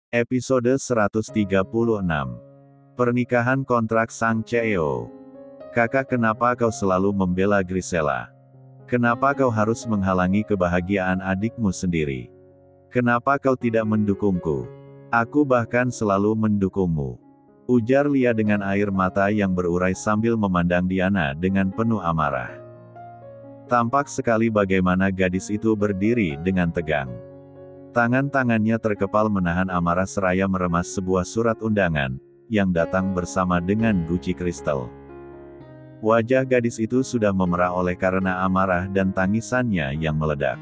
Episode 136. Pernikahan kontrak Sang CEO. Kakak, kenapa kau selalu membela Grisela? Kenapa kau harus menghalangi kebahagiaan adikmu sendiri? Kenapa kau tidak mendukungku? Aku bahkan selalu mendukungmu. Ujar Lia dengan air mata yang berurai sambil memandang Diana dengan penuh amarah. Tampak sekali bagaimana gadis itu berdiri dengan tegang. Tangan-tangannya terkepal menahan amarah seraya meremas sebuah surat undangan, yang datang bersama dengan guci kristal. Wajah gadis itu sudah memerah oleh karena amarah dan tangisannya yang meledak.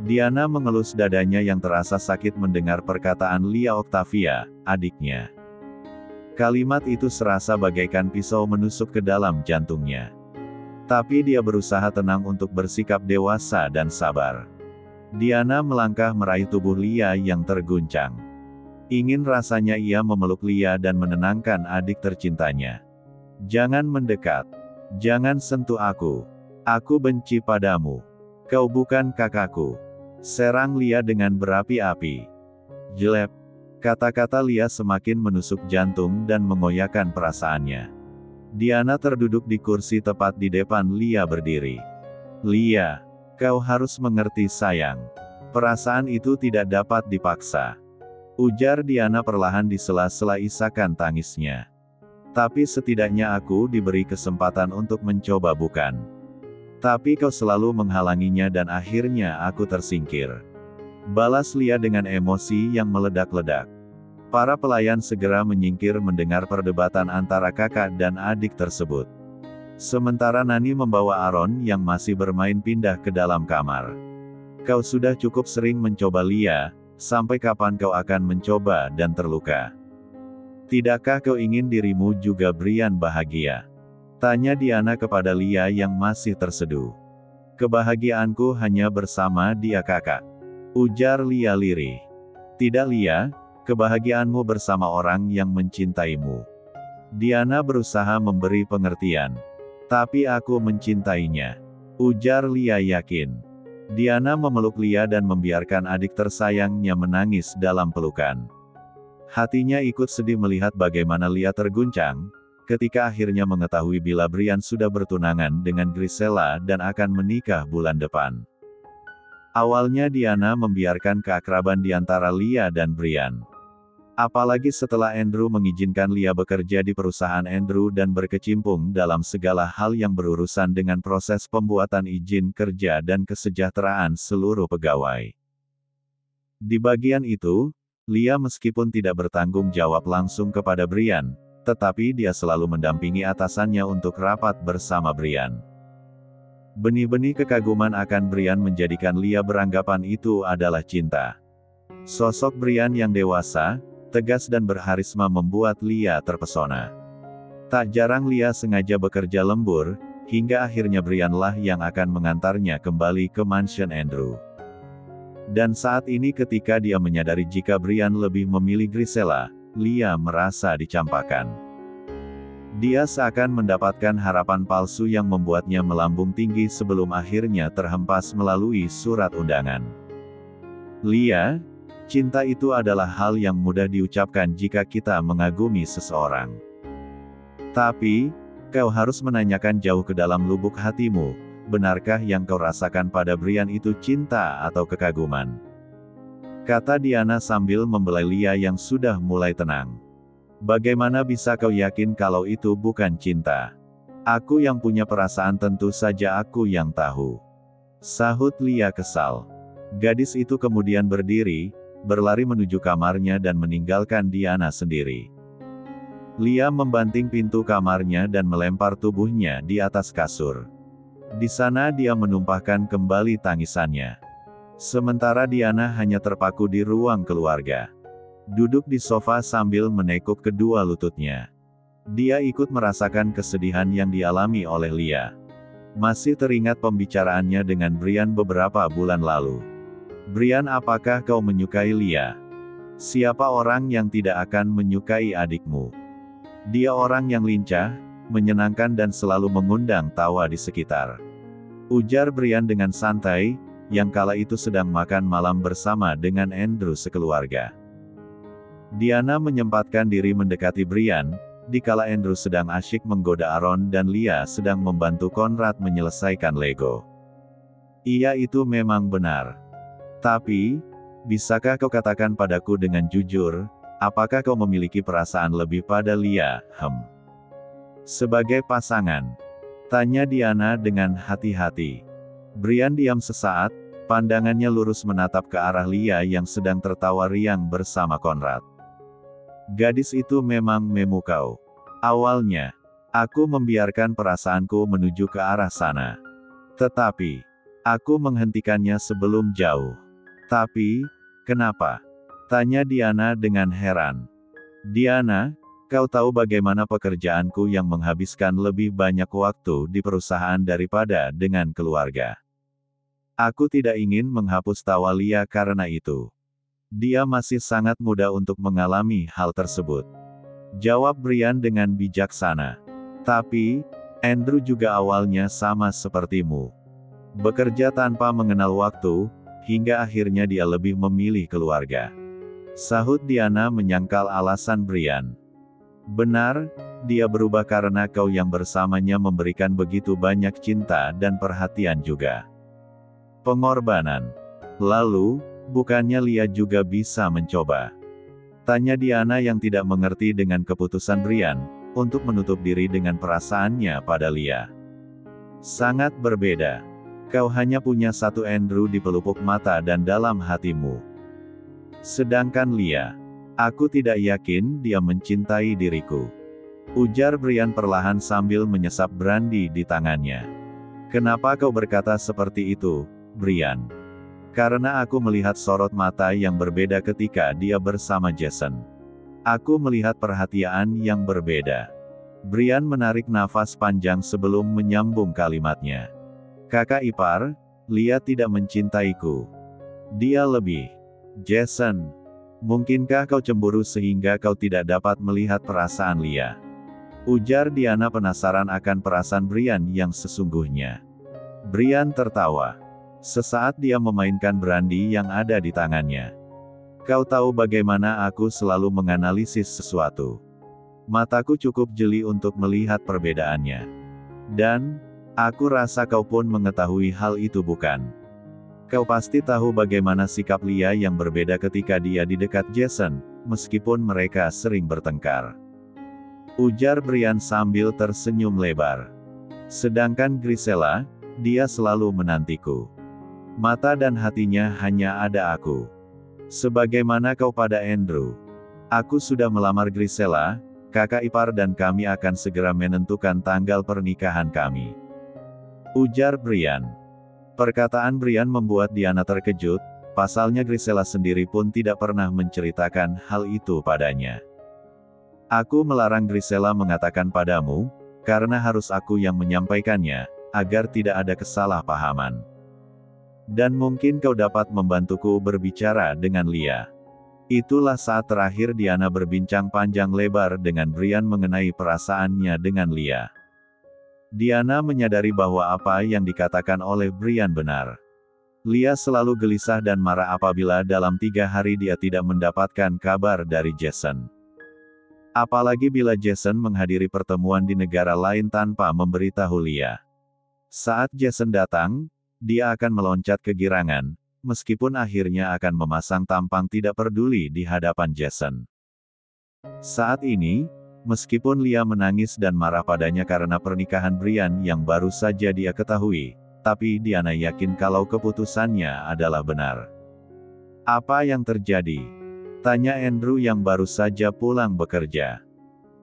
Diana mengelus dadanya yang terasa sakit mendengar perkataan Lia Octavia, adiknya. Kalimat itu serasa bagaikan pisau menusuk ke dalam jantungnya. Tapi dia berusaha tenang untuk bersikap dewasa dan sabar. Diana melangkah meraih tubuh Lia yang terguncang. Ingin rasanya ia memeluk Lia dan menenangkan adik tercintanya. Jangan mendekat. Jangan sentuh aku. Aku benci padamu. Kau bukan kakakku. Serang Lia dengan berapi-api. Jelek. Kata-kata Lia semakin menusuk jantung dan mengoyakkan perasaannya. Diana terduduk di kursi tepat di depan Lia berdiri. Lia. Kau harus mengerti sayang. Perasaan itu tidak dapat dipaksa. Ujar Diana perlahan di sela-sela isakan tangisnya. Tapi setidaknya aku diberi kesempatan untuk mencoba, bukan? Tapi kau selalu menghalanginya dan akhirnya aku tersingkir. Balas Lia dengan emosi yang meledak-ledak. Para pelayan segera menyingkir mendengar perdebatan antara kakak dan adik tersebut. Sementara Nani membawa Aaron yang masih bermain pindah ke dalam kamar. Kau sudah cukup sering mencoba Lia, sampai kapan kau akan mencoba dan terluka? Tidakkah kau ingin dirimu juga Brian bahagia? Tanya Diana kepada Lia yang masih terseduh. Kebahagiaanku hanya bersama dia, kakak. Ujar Lia lirih. Tidak, Lia, kebahagiaanmu bersama orang yang mencintaimu. Diana berusaha memberi pengertian. Tapi aku mencintainya. Ujar Lia yakin. Diana memeluk Lia dan membiarkan adik tersayangnya menangis dalam pelukan. Hatinya ikut sedih melihat bagaimana Lia terguncang, ketika akhirnya mengetahui bila Brian sudah bertunangan dengan Grisela dan akan menikah bulan depan. Awalnya Diana membiarkan keakraban di antara Lia dan Brian. Apalagi setelah Andrew mengizinkan Lia bekerja di perusahaan Andrew dan berkecimpung dalam segala hal yang berurusan dengan proses pembuatan izin kerja dan kesejahteraan seluruh pegawai. Di bagian itu, Lia meskipun tidak bertanggung jawab langsung kepada Brian, tetapi dia selalu mendampingi atasannya untuk rapat bersama Brian. Benih-benih kekaguman akan Brian menjadikan Lia beranggapan itu adalah cinta. Sosok Brian yang dewasa, tegas dan berharisma membuat Lia terpesona. Tak jarang Lia sengaja bekerja lembur, hingga akhirnya Brianlah yang akan mengantarnya kembali ke mansion Andrew. Dan saat ini ketika dia menyadari jika Brian lebih memilih Grisela, Lia merasa dicampakkan. Dia seakan mendapatkan harapan palsu yang membuatnya melambung tinggi sebelum akhirnya terhempas melalui surat undangan. Lia, cinta itu adalah hal yang mudah diucapkan jika kita mengagumi seseorang. Tapi, kau harus menanyakan jauh ke dalam lubuk hatimu, benarkah yang kau rasakan pada Brian itu cinta atau kekaguman? Kata Diana sambil membelai Lia yang sudah mulai tenang. Bagaimana bisa kau yakin kalau itu bukan cinta? Aku yang punya perasaan, tentu saja aku yang tahu. Sahut Lia kesal. Gadis itu kemudian berdiri, berlari menuju kamarnya dan meninggalkan Diana sendiri. Lia membanting pintu kamarnya dan melempar tubuhnya di atas kasur. Di sana dia menumpahkan kembali tangisannya. Sementara Diana hanya terpaku di ruang keluarga. Duduk di sofa sambil menekuk kedua lututnya. Dia ikut merasakan kesedihan yang dialami oleh Lia. Masih teringat pembicaraannya dengan Brian beberapa bulan lalu. Brian, apakah kau menyukai Lia? Siapa orang yang tidak akan menyukai adikmu? Dia orang yang lincah, menyenangkan dan selalu mengundang tawa di sekitar. Ujar Brian dengan santai, yang kala itu sedang makan malam bersama dengan Andrew sekeluarga. Diana menyempatkan diri mendekati Brian, dikala Andrew sedang asyik menggoda Aaron dan Lia sedang membantu Conrad menyelesaikan Lego. Iya, itu memang benar. Tapi, bisakah kau katakan padaku dengan jujur, apakah kau memiliki perasaan lebih pada Lia, sebagai pasangan? Tanya Diana dengan hati-hati. Brian diam sesaat, pandangannya lurus menatap ke arah Lia yang sedang tertawa riang bersama Conrad. Gadis itu memang memukau. Awalnya, aku membiarkan perasaanku menuju ke arah sana. Tetapi, aku menghentikannya sebelum jauh. Tapi, kenapa? Tanya Diana dengan heran. Diana, kau tahu bagaimana pekerjaanku yang menghabiskan lebih banyak waktu di perusahaan daripada dengan keluarga. Aku tidak ingin menghapus tawa Lia karena itu. Dia masih sangat muda untuk mengalami hal tersebut. Jawab Brian dengan bijaksana. Tapi, Andrew juga awalnya sama sepertimu. Bekerja tanpa mengenal waktu, hingga akhirnya dia lebih memilih keluarga. Sahut Diana menyangkal alasan Brian. Benar, dia berubah karena kau yang bersamanya memberikan begitu banyak cinta dan perhatian juga. Pengorbanan. Lalu, bukannya Lia juga bisa mencoba? Tanya Diana yang tidak mengerti dengan keputusan Brian, untuk menutup diri dengan perasaannya pada Lia. Sangat berbeda. Kau hanya punya satu Andrew di pelupuk mata dan dalam hatimu. Sedangkan Lia, aku tidak yakin dia mencintai diriku. Ujar Brian perlahan sambil menyesap brandy di tangannya. Kenapa kau berkata seperti itu, Brian? Karena aku melihat sorot mata yang berbeda ketika dia bersama Jason. Aku melihat perhatian yang berbeda. Brian menarik nafas panjang sebelum menyambung kalimatnya. Kakak ipar, Lia tidak mencintaiku. Dia lebih. Jason. Mungkinkah kau cemburu sehingga kau tidak dapat melihat perasaan Lia? Ujar Diana penasaran akan perasaan Brian yang sesungguhnya. Brian tertawa. Sesaat dia memainkan brandy yang ada di tangannya. Kau tahu bagaimana aku selalu menganalisis sesuatu. Mataku cukup jeli untuk melihat perbedaannya. Dan, aku rasa kau pun mengetahui hal itu bukan? Kau pasti tahu bagaimana sikap Lia yang berbeda ketika dia di dekat Jason, meskipun mereka sering bertengkar. Ujar Brian sambil tersenyum lebar. Sedangkan Grisela, dia selalu menantiku. Mata dan hatinya hanya ada aku. Sebagaimana kau pada Andrew. Aku sudah melamar Grisela, kakak ipar, dan kami akan segera menentukan tanggal pernikahan kami. Ujar Brian. Perkataan Brian membuat Diana terkejut, pasalnya Grisela sendiri pun tidak pernah menceritakan hal itu padanya. Aku melarang Grisela mengatakan padamu, karena harus aku yang menyampaikannya, agar tidak ada kesalahpahaman. Dan mungkin kau dapat membantuku berbicara dengan Lia. Itulah saat terakhir Diana berbincang panjang lebar dengan Brian mengenai perasaannya dengan Lia. Diana menyadari bahwa apa yang dikatakan oleh Brian benar. Lia selalu gelisah dan marah apabila dalam 3 hari dia tidak mendapatkan kabar dari Jason. Apalagi bila Jason menghadiri pertemuan di negara lain tanpa memberitahu Lia. Saat Jason datang, dia akan meloncat kegirangan, meskipun akhirnya akan memasang tampang tidak peduli di hadapan Jason. Saat ini, meskipun Lia menangis dan marah padanya karena pernikahan Brian yang baru saja dia ketahui, tapi Diana yakin kalau keputusannya adalah benar. Apa yang terjadi? Tanya Andrew yang baru saja pulang bekerja.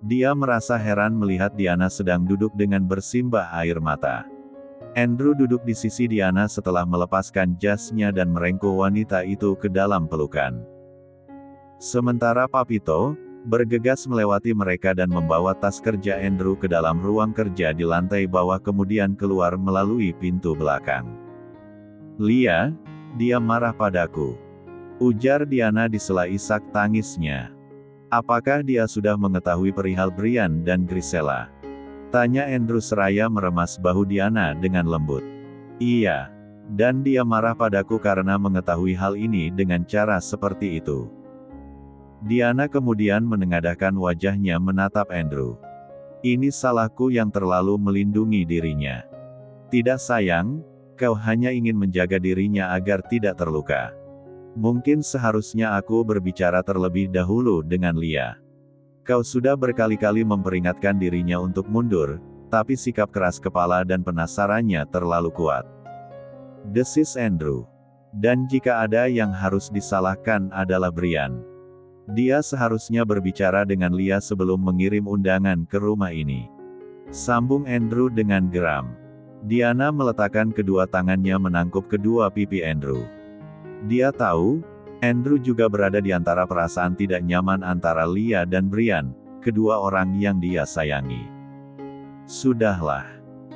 Dia merasa heran melihat Diana sedang duduk dengan bersimbah air mata. Andrew duduk di sisi Diana setelah melepaskan jasnya dan merengkuh wanita itu ke dalam pelukan. Sementara Papito bergegas melewati mereka dan membawa tas kerja Andrew ke dalam ruang kerja di lantai bawah kemudian keluar melalui pintu belakang. Lia, dia marah padaku. Ujar Diana di sela isak tangisnya. Apakah dia sudah mengetahui perihal Brian dan Grisela? Tanya Andrew seraya meremas bahu Diana dengan lembut. Iya. Dan dia marah padaku karena mengetahui hal ini dengan cara seperti itu. Diana kemudian menengadahkan wajahnya menatap Andrew. Ini salahku yang terlalu melindungi dirinya. Tidak sayang, kau hanya ingin menjaga dirinya agar tidak terluka. Mungkin seharusnya aku berbicara terlebih dahulu dengan Lia. Kau sudah berkali-kali memperingatkan dirinya untuk mundur, tapi sikap keras kepala dan penasarannya terlalu kuat. Desis Andrew. Dan jika ada yang harus disalahkan adalah Brian. Dia seharusnya berbicara dengan Lia sebelum mengirim undangan ke rumah ini. Sambung Andrew dengan geram. Diana meletakkan kedua tangannya menangkup kedua pipi Andrew. Dia tahu, Andrew juga berada di antara perasaan tidak nyaman antara Lia dan Brian, kedua orang yang dia sayangi. Sudahlah.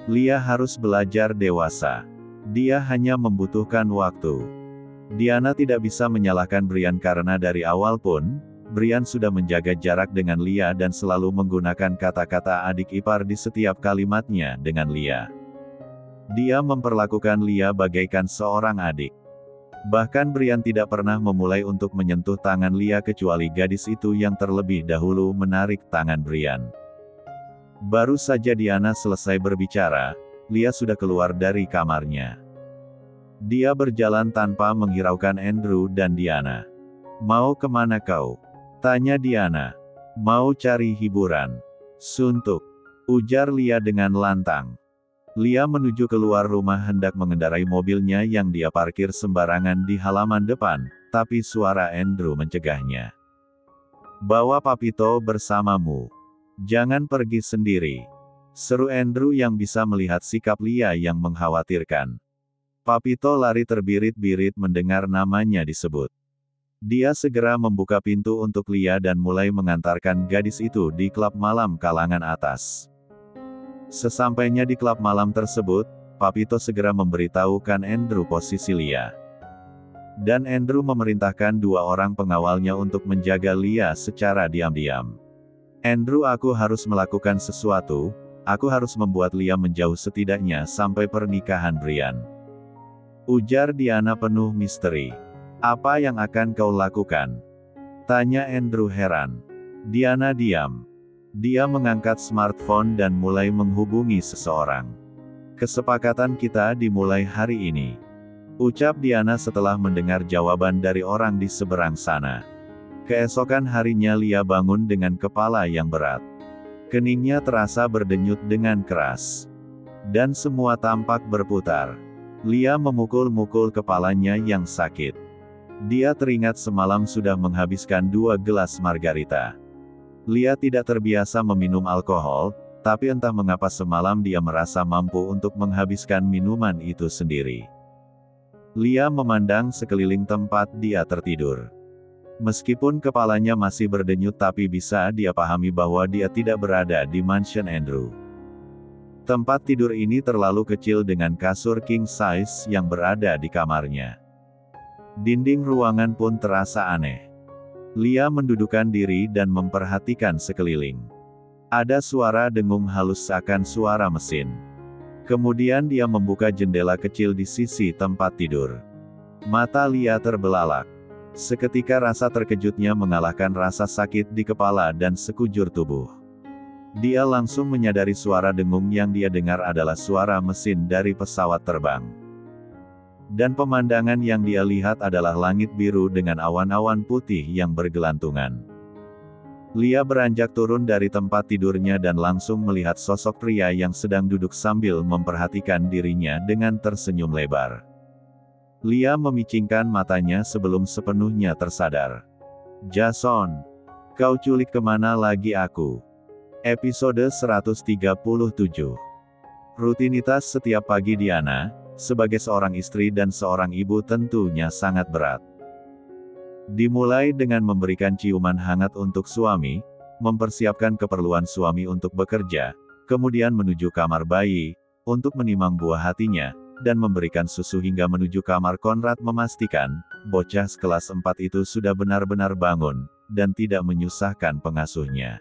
Lia harus belajar dewasa. Dia hanya membutuhkan waktu. Diana tidak bisa menyalahkan Brian karena dari awal pun, Brian sudah menjaga jarak dengan Lia dan selalu menggunakan kata-kata adik ipar di setiap kalimatnya dengan Lia. Dia memperlakukan Lia bagaikan seorang adik. Bahkan Brian tidak pernah memulai untuk menyentuh tangan Lia kecuali gadis itu yang terlebih dahulu menarik tangan Brian. Baru saja Diana selesai berbicara, Lia sudah keluar dari kamarnya. Dia berjalan tanpa menghiraukan Andrew dan Diana. Mau kemana kau? Tanya Diana. Mau cari hiburan. Suntuk. Ujar Lia dengan lantang. Lia menuju keluar rumah hendak mengendarai mobilnya yang dia parkir sembarangan di halaman depan, tapi suara Andrew mencegahnya. Bawa Papito bersamamu. Jangan pergi sendiri. Seru Andrew yang bisa melihat sikap Lia yang mengkhawatirkan. Papito lari terbirit-birit mendengar namanya disebut. Dia segera membuka pintu untuk Lia dan mulai mengantarkan gadis itu di klub malam kalangan atas. Sesampainya di klub malam tersebut, Papito segera memberitahukan Andrew posisi Lia. Dan Andrew memerintahkan dua orang pengawalnya untuk menjaga Lia secara diam-diam. Andrew, aku harus melakukan sesuatu. Aku harus membuat Lia menjauh setidaknya sampai pernikahan Brian. Ujar Diana penuh misteri. Apa yang akan kau lakukan? Tanya Andrew heran. Diana diam. Dia mengangkat smartphone dan mulai menghubungi seseorang. Kesepakatan kita dimulai hari ini. Ucap Diana setelah mendengar jawaban dari orang di seberang sana. Keesokan harinya Lia bangun dengan kepala yang berat. Keningnya terasa berdenyut dengan keras. Dan semua tampak berputar. Lia memukul-mukul kepalanya yang sakit. Dia teringat semalam sudah menghabiskan 2 gelas margarita. Lia tidak terbiasa meminum alkohol, tapi entah mengapa semalam dia merasa mampu untuk menghabiskan minuman itu sendiri. Lia memandang sekeliling tempat dia tertidur. Meskipun kepalanya masih berdenyut tapi bisa dia pahami bahwa dia tidak berada di mansion Andrew. Tempat tidur ini terlalu kecil dengan kasur king size yang berada di kamarnya. Dinding ruangan pun terasa aneh. Lia mendudukkan diri dan memperhatikan sekeliling. Ada suara dengung halus seakan suara mesin. Kemudian dia membuka jendela kecil di sisi tempat tidur. Mata Lia terbelalak. Seketika rasa terkejutnya mengalahkan rasa sakit di kepala dan sekujur tubuh. Dia langsung menyadari suara dengung yang dia dengar adalah suara mesin dari pesawat terbang. Dan pemandangan yang dia lihat adalah langit biru dengan awan-awan putih yang bergelantungan. Lia beranjak turun dari tempat tidurnya dan langsung melihat sosok pria yang sedang duduk sambil memperhatikan dirinya dengan tersenyum lebar. Lia memicingkan matanya sebelum sepenuhnya tersadar. Jason, kau culik kemana lagi aku? Episode 137. Rutinitas setiap pagi Diana, sebagai seorang istri dan seorang ibu tentunya sangat berat. Dimulai dengan memberikan ciuman hangat untuk suami, mempersiapkan keperluan suami untuk bekerja, kemudian menuju kamar bayi, untuk menimang buah hatinya, dan memberikan susu hingga menuju kamar Konrad memastikan, bocah sekelas 4 itu sudah benar-benar bangun, dan tidak menyusahkan pengasuhnya.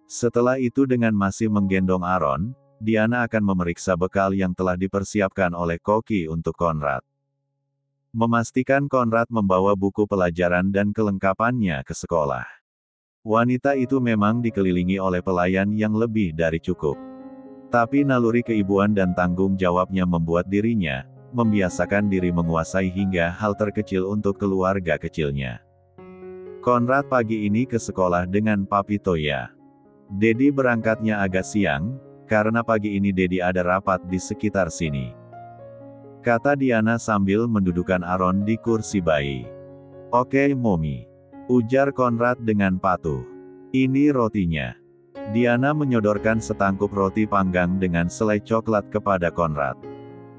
Setelah itu dengan masih menggendong Aaron, Diana akan memeriksa bekal yang telah dipersiapkan oleh Koki untuk Konrad. Memastikan Konrad membawa buku pelajaran dan kelengkapannya ke sekolah. Wanita itu memang dikelilingi oleh pelayan yang lebih dari cukup. Tapi naluri keibuan dan tanggung jawabnya membuat dirinya membiasakan diri menguasai hingga hal terkecil untuk keluarga kecilnya. Konrad pagi ini ke sekolah dengan Papi Toya. Dedi berangkatnya agak siang, karena pagi ini Dedi ada rapat di sekitar sini. Kata Diana sambil mendudukan Aaron di kursi bayi. Oke, Mommy. Ujar Konrad dengan patuh. Ini rotinya. Diana menyodorkan setangkup roti panggang dengan selai coklat kepada Konrad.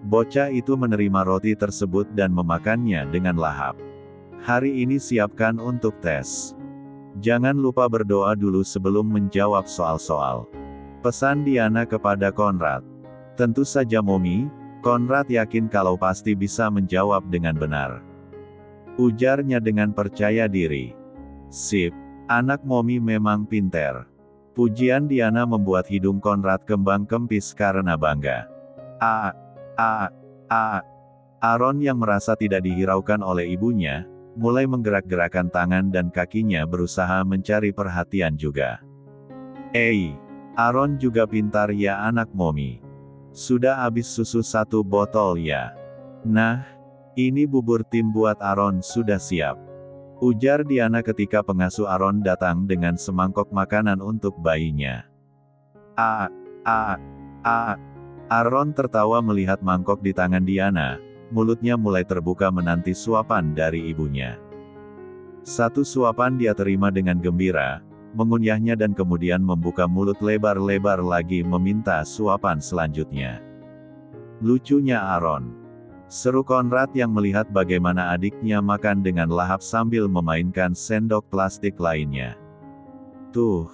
Bocah itu menerima roti tersebut dan memakannya dengan lahap. Hari ini siapkan untuk tes. Jangan lupa berdoa dulu sebelum menjawab soal-soal. Pesan Diana kepada Konrad. Tentu saja Mommy, Konrad yakin kalau pasti bisa menjawab dengan benar. Ujarnya dengan percaya diri. Sip, anak Mommy memang pinter. Pujian Diana membuat hidung Konrad kembang kempis karena bangga. Aaron yang merasa tidak dihiraukan oleh ibunya, mulai menggerak-gerakkan tangan dan kakinya berusaha mencari perhatian juga. Aaron juga pintar ya anak Mommy. Sudah habis susu 1 botol ya. Nah, ini bubur tim buat Aaron sudah siap. Ujar Diana ketika pengasuh Aaron datang dengan semangkok makanan untuk bayinya. Aaron tertawa melihat mangkok di tangan Diana. Mulutnya mulai terbuka menanti suapan dari ibunya. 1 suapan dia terima dengan gembira, mengunyahnya dan kemudian membuka mulut lebar-lebar lagi meminta suapan selanjutnya. Lucunya Aaron. Seru Konrad yang melihat bagaimana adiknya makan dengan lahap sambil memainkan sendok plastik lainnya. Tuh,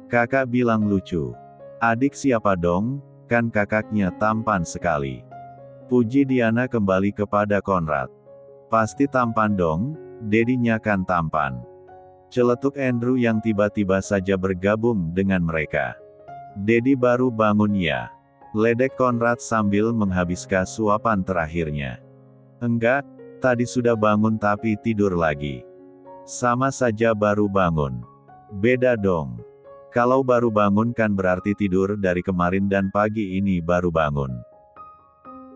kakak bilang lucu. Adik siapa dong, kan kakaknya tampan sekali. Puji Diana kembali kepada Konrad. Pasti tampan dong, dedinya kan tampan. Celetuk Andrew yang tiba-tiba saja bergabung dengan mereka. Dedi baru bangun ya? Ledek Konrad sambil menghabiskan suapan terakhirnya. Enggak, tadi sudah bangun tapi tidur lagi. Sama saja baru bangun. Beda dong. Kalau baru bangun kan berarti tidur dari kemarin dan pagi ini baru bangun.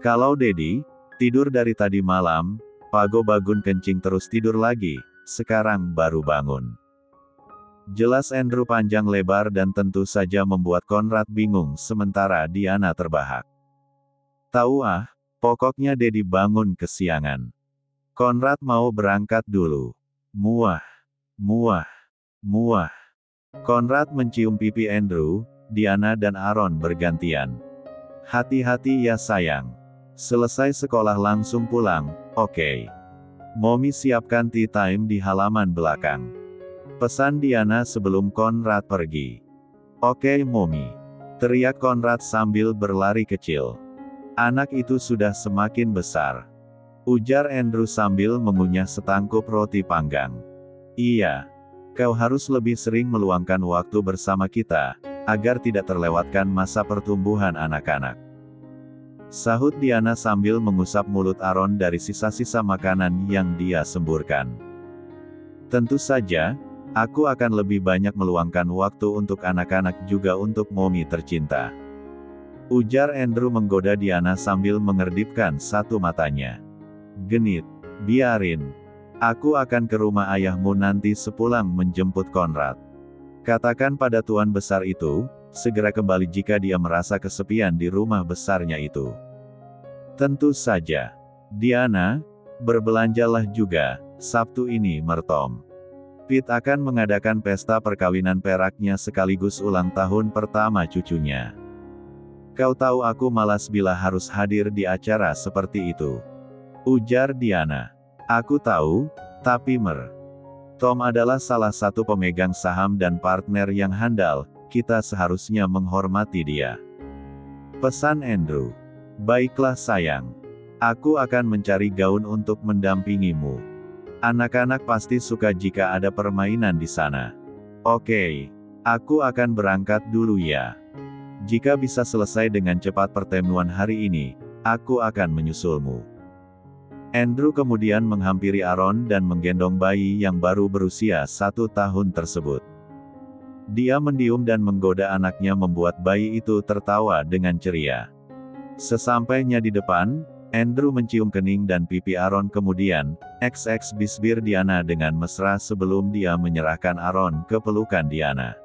Kalau Dedi, tidur dari tadi malam, Pago Bagun kencing terus tidur lagi, sekarang baru bangun. Jelas Andrew panjang lebar dan tentu saja membuat Konrad bingung sementara Diana terbahak. Tahu pokoknya Dedi bangun kesiangan. Konrad mau berangkat dulu. Muah. Konrad mencium pipi Andrew, Diana dan Aaron bergantian. Hati-hati ya sayang. Selesai sekolah langsung pulang, oke. Mommy siapkan tea time di halaman belakang. Pesan Diana sebelum Konrad pergi. Oke Mommy. Teriak Konrad sambil berlari kecil. Anak itu sudah semakin besar. Ujar Andrew sambil mengunyah setangkup roti panggang. Iya. Kau harus lebih sering meluangkan waktu bersama kita, agar tidak terlewatkan masa pertumbuhan anak-anak. Sahut Diana sambil mengusap mulut Aaron dari sisa-sisa makanan yang dia semburkan. Tentu saja, aku akan lebih banyak meluangkan waktu untuk anak-anak juga untuk Mommy tercinta. Ujar Andrew menggoda Diana sambil mengerdipkan satu matanya. Genit, biarin. Aku akan ke rumah ayahmu nanti sepulang menjemput Konrad. Katakan pada tuan besar itu, segera kembali jika dia merasa kesepian di rumah besarnya itu. Tentu saja. Diana, berbelanjalah juga, Sabtu ini mertom. Pete akan mengadakan pesta perkawinan peraknya sekaligus ulang tahun pertama cucunya. Kau tahu aku malas bila harus hadir di acara seperti itu. Ujar Diana. Aku tahu, tapi Tom adalah salah satu pemegang saham dan partner yang handal, kita seharusnya menghormati dia. Pesan Andrew. Baiklah sayang. Aku akan mencari gaun untuk mendampingimu. Anak-anak pasti suka jika ada permainan di sana. Oke. Aku akan berangkat dulu ya. Jika bisa selesai dengan cepat pertemuan hari ini, aku akan menyusulmu. Andrew kemudian menghampiri Aaron dan menggendong bayi yang baru berusia 1 tahun tersebut. Dia mendiam dan menggoda anaknya membuat bayi itu tertawa dengan ceria. Sesampainya di depan, Andrew mencium kening dan pipi Aaron kemudian, bisbir Diana dengan mesra sebelum dia menyerahkan Aaron ke pelukan Diana.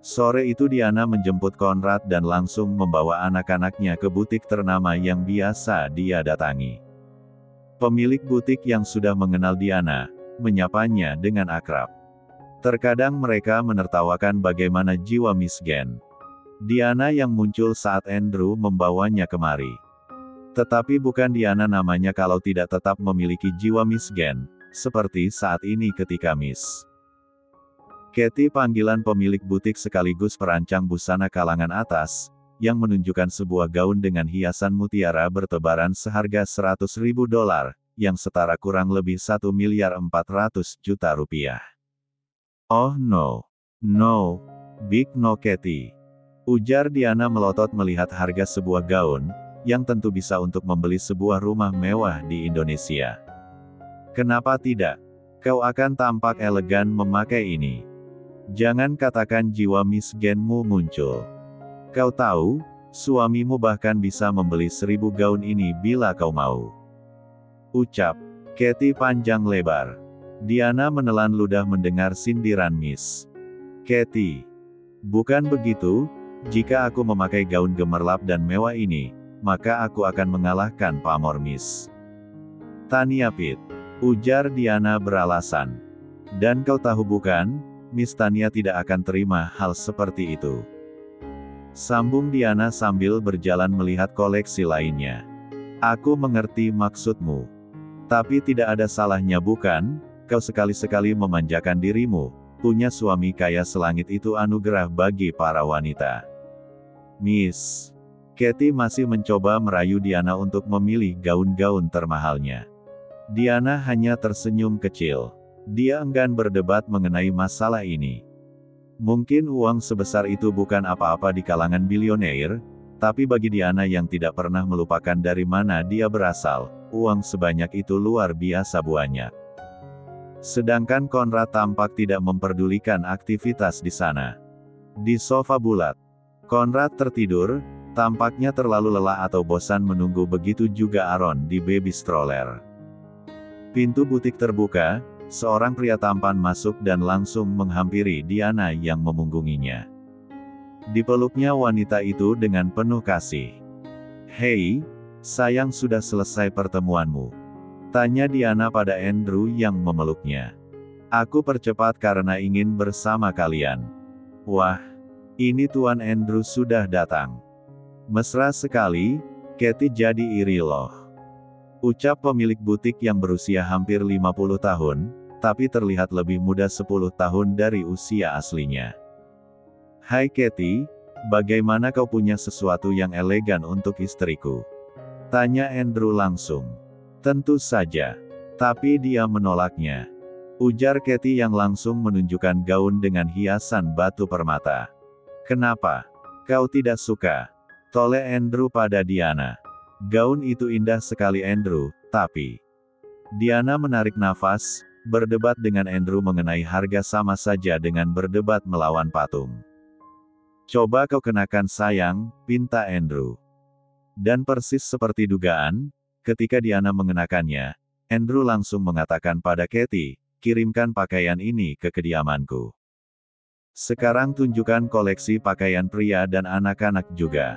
Sore itu Diana menjemput Conrad dan langsung membawa anak-anaknya ke butik ternama yang biasa dia datangi. Pemilik butik yang sudah mengenal Diana, menyapanya dengan akrab. Terkadang mereka menertawakan bagaimana jiwa misgen Diana yang muncul saat Andrew membawanya kemari. Tetapi bukan Diana namanya kalau tidak tetap memiliki jiwa misgen, seperti saat ini ketika Miss Katie, panggilan pemilik butik sekaligus perancang busana kalangan atas, yang menunjukkan sebuah gaun dengan hiasan mutiara bertebaran seharga $100.000, yang setara kurang lebih 1.400.000.000 rupiah. Oh no. No. Big no Katie. Ujar Diana melotot melihat harga sebuah gaun, yang tentu bisa untuk membeli sebuah rumah mewah di Indonesia. Kenapa tidak? Kau akan tampak elegan memakai ini. Jangan katakan jiwa misgenmu muncul. Kau tahu, suamimu bahkan bisa membeli 1000 gaun ini bila kau mau. Ucap Katie panjang lebar. Diana menelan ludah mendengar sindiran Miss Katie. Bukan begitu, jika aku memakai gaun gemerlap dan mewah ini, maka aku akan mengalahkan pamor Miss Tania Pitt. Ujar Diana beralasan. Dan kau tahu bukan, Miss Tania tidak akan terima hal seperti itu. Sambung Diana sambil berjalan melihat koleksi lainnya. Aku mengerti maksudmu. Tapi tidak ada salahnya bukan, kau sekali-sekali memanjakan dirimu, punya suami kaya selangit itu anugerah bagi para wanita. Miss Katie masih mencoba merayu Diana untuk memilih gaun-gaun termahalnya. Diana hanya tersenyum kecil. Dia enggan berdebat mengenai masalah ini. Mungkin uang sebesar itu bukan apa-apa di kalangan bilioner, tapi bagi Diana yang tidak pernah melupakan dari mana dia berasal, uang sebanyak itu luar biasa banyak. Sedangkan Conrad tampak tidak memperdulikan aktivitas di sana. Di sofa bulat, Conrad tertidur, tampaknya terlalu lelah atau bosan menunggu, begitu juga Aaron di baby stroller. Pintu butik terbuka. Seorang pria tampan masuk dan langsung menghampiri Diana yang memunggunginya. Dipeluknya wanita itu dengan penuh kasih. Hei, sayang, sudah selesai pertemuanmu? Tanya Diana pada Andrew yang memeluknya. Aku percepat karena ingin bersama kalian. Wah, ini Tuan Andrew sudah datang. Mesra sekali, Katie jadi iri loh. Ucap pemilik butik yang berusia hampir 50 tahun, tapi terlihat lebih muda 10 tahun dari usia aslinya. Hai Katie, bagaimana kau punya sesuatu yang elegan untuk istriku? Tanya Andrew langsung. Tentu saja. Tapi dia menolaknya. Ujar Katie yang langsung menunjukkan gaun dengan hiasan batu permata. Kenapa? Kau tidak suka? Toleh Andrew pada Diana. Gaun itu indah sekali Andrew, tapi... Diana menarik nafas, berdebat dengan Andrew mengenai harga sama saja dengan berdebat melawan patung. Coba kau kenakan sayang, pinta Andrew. Dan persis seperti dugaan, ketika Diana mengenakannya, Andrew langsung mengatakan pada Katie, kirimkan pakaian ini ke kediamanku. Sekarang tunjukkan koleksi pakaian pria dan anak-anak juga.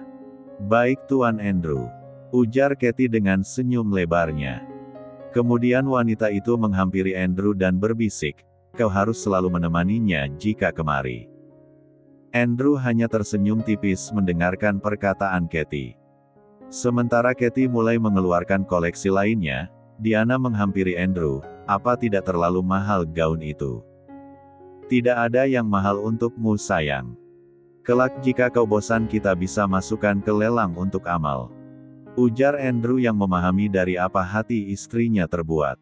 Baik Tuan Andrew. Ujar Katie dengan senyum lebarnya. Kemudian wanita itu menghampiri Andrew dan berbisik, kau harus selalu menemaninya jika kemari. Andrew hanya tersenyum tipis mendengarkan perkataan Katie. Sementara Katie mulai mengeluarkan koleksi lainnya, Diana menghampiri Andrew, apa tidak terlalu mahal gaun itu? Tidak ada yang mahal untukmu sayang. Kelak jika kau bosan kita bisa masukkan ke lelang untuk amal. Ujar Andrew yang memahami dari apa hati istrinya terbuat.